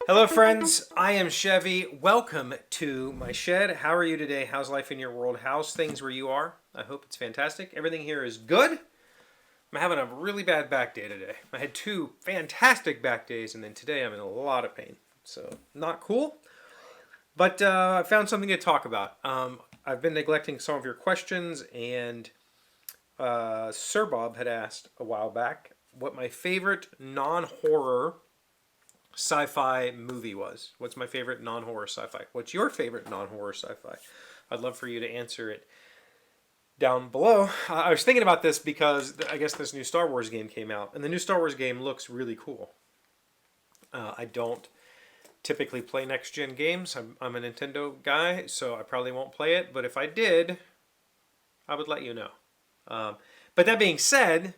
Hello, friends. I am Chevee. Welcome to my shed. How are you today? How's life in your world? How's things where you are? I hope it's fantastic. Everything here is good. I'm having a really bad back day today. I had two fantastic back days, and then today I'm in a lot of pain. So, not cool. But I found something to talk about. I've been neglecting some of your questions, and Sir Bob had asked a while back what my favorite non-horror sci-fi movie was. What's my favorite non-horror sci-fi? What's your favorite non-horror sci-fi? I'd love for you to answer it down below. I was thinking about this because I guess this new Star Wars game came out, and the new Star Wars game looks really cool. I don't typically play next-gen games. I'm a Nintendo guy, so I probably won't play it, but if I did, I would let you know. But that being said,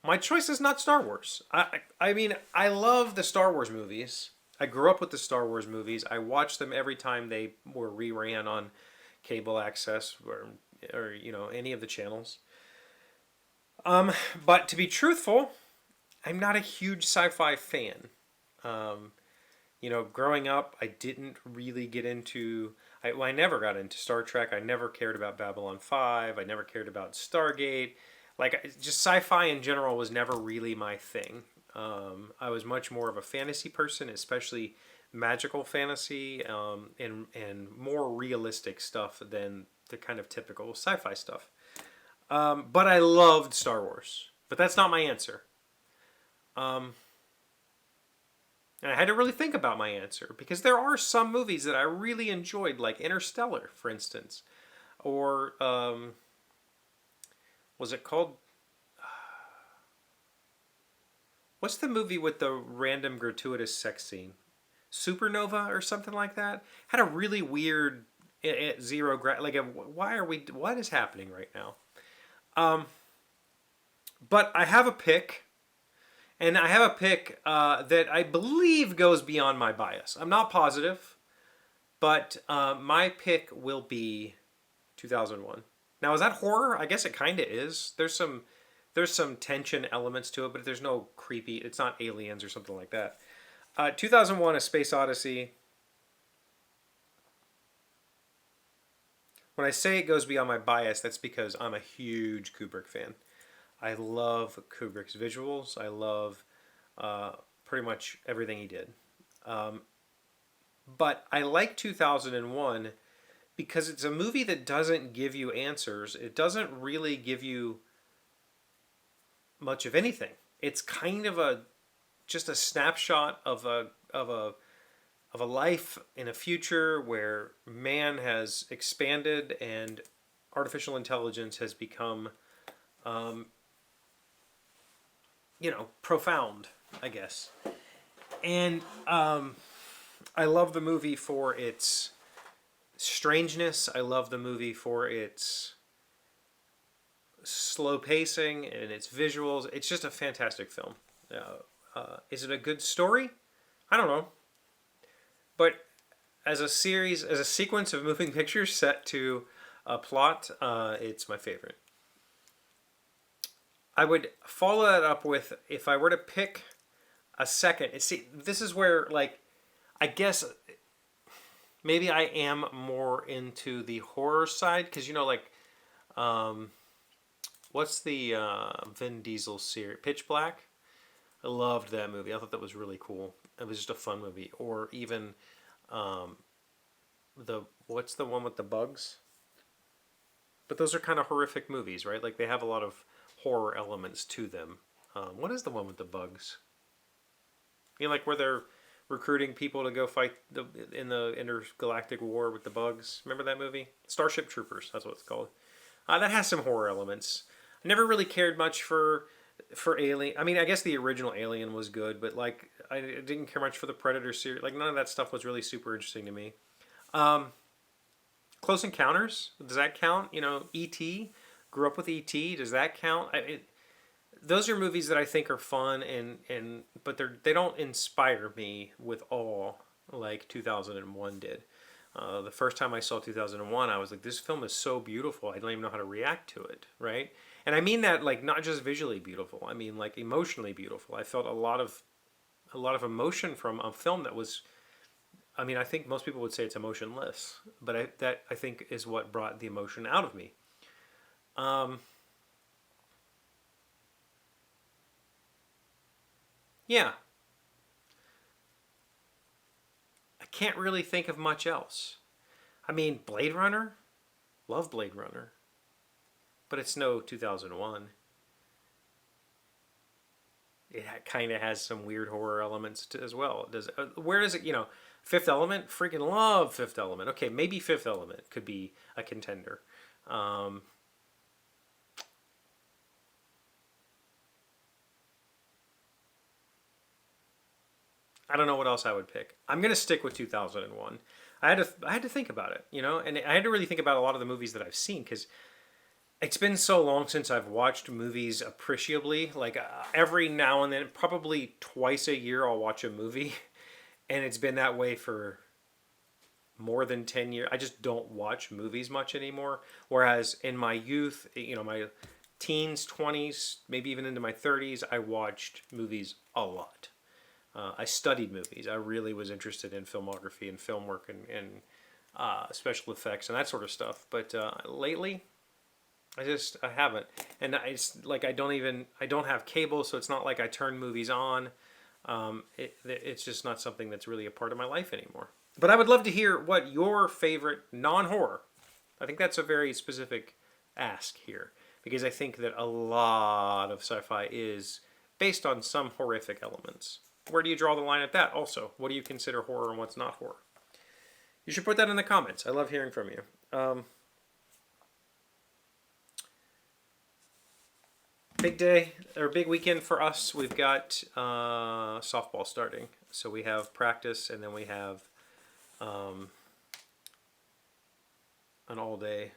my choice is not Star Wars. I mean, I love the Star Wars movies. I grew up with the Star Wars movies. I watched them every time they were reran on cable access or you know, any of the channels. But to be truthful, I'm not a huge sci-fi fan. You know, growing up, I didn't really get into. I never got into Star Trek. I never cared about Babylon 5. I never cared about Stargate. Like, just sci-fi in general was never really my thing. I was much more of a fantasy person, especially magical fantasy, and more realistic stuff than the kind of typical sci-fi stuff. But I loved Star Wars. But that's not my answer. And I had to really think about my answer because there are some movies that I really enjoyed, like Interstellar, for instance, or was it called? What's the movie with the random gratuitous sex scene? Supernova or something like that. Had a really weird why are we? What is happening right now? But I have a pick. And I have a pick that I believe goes beyond my bias. I'm not positive, but my pick will be 2001. Now, is that horror? I guess it kind of is. There's some tension elements to it, but there's no creepy. It's not aliens or something like that. 2001: A Space Odyssey. When I say it goes beyond my bias, that's because I'm a huge Kubrick fan. I love Kubrick's visuals. I love pretty much everything he did. But I like 2001 because it's a movie that doesn't give you answers. It doesn't really give you much of anything. It's kind of just a snapshot of a life in a future where man has expanded and artificial intelligence has become profound, I guess. And I love the movie for its strangeness. I love the movie for its slow pacing and its visuals. It's just a fantastic film. Is it a good story? I don't know. But as a sequence of moving pictures set to a plot, it's my favorite. I would follow that up with, if I were to pick a second. See, this is where, like, I guess maybe I am more into the horror side because, you know, like, what's the Vin Diesel series? Pitch Black? I loved that movie. I thought that was really cool. It was just a fun movie. Or even what's the one with the bugs? But those are kind of horrific movies, right? Like, they have a lot of horror elements to them. What is the one with the bugs? You know, like where they're recruiting people to go fight in the intergalactic war with the bugs. Remember that movie? Starship Troopers. That's what it's called. That has some horror elements. I never really cared much for Alien. I mean, I guess the original Alien was good, but like I didn't care much for the Predator series. Like none of that stuff was really super interesting to me. Close Encounters. Does that count? You know, E.T. Grew up with E.T. Does that count? Those are movies that I think are fun but they don't inspire me with awe like 2001 did. The first time I saw 2001, I was like, this film is so beautiful. I don't even know how to react to it, right? And I mean that like not just visually beautiful. I mean like emotionally beautiful. I felt a lot of a lot of emotion from a film that was, I mean, I think most people would say it's emotionless, but that I think is what brought the emotion out of me. Um, yeah, I can't really think of much else. I mean, Blade Runner, love Blade Runner, but it's no 2001. It kind of has some weird horror elements as well. Does where does it? Fifth Element, freaking love Fifth Element. Okay, maybe Fifth Element could be a contender. Um, I don't know what else I would pick. I'm gonna stick with 2001. I had to think about it, and I had to really think about a lot of the movies that I've seen because it's been so long since I've watched movies appreciably. Like every now and then, probably twice a year, I'll watch a movie, and it's been that way for more than 10 years. I just don't watch movies much anymore. Whereas in my youth, my teens, 20s, maybe even into my 30s, I watched movies a lot. I studied movies. I really was interested in filmography and film work and special effects and that sort of stuff. But lately, I haven't. And it's like I don't have cable, so it's not like I turn movies on. It's just not something that's really a part of my life anymore. But I would love to hear what your favorite non-horror. I think that's a very specific ask here because I think that a lot of sci-fi is based on some horrific elements. Where do you draw the line at that also? What do you consider horror and what's not horror? You should put that in the comments. I love hearing from you. Big day or big weekend for us. We've got softball starting. So we have practice and then we have an all-day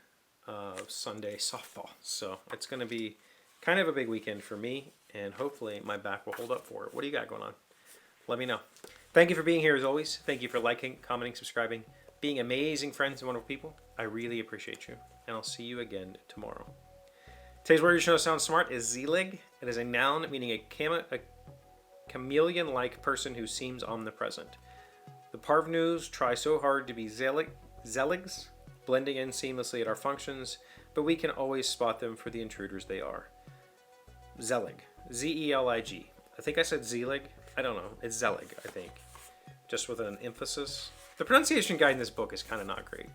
Sunday softball. So it's going to be kind of a big weekend for me, and hopefully my back will hold up for it. What do you got going on? Let me know. Thank you for being here as always. Thank you for liking, commenting, subscribing, being amazing friends and wonderful people. I really appreciate you, and I'll see you again tomorrow. Today's word you should know sounds smart is zelig. It is a noun meaning a chameleon-like person who seems omnipresent. The parvenus try so hard to be zeligs, blending in seamlessly at our functions, but we can always spot them for the intruders they are. Zelig. Z-E-L-I-G. I think I said zelig. I don't know. It's zelig, I think. Just with an emphasis. The pronunciation guide in this book is kind of not great.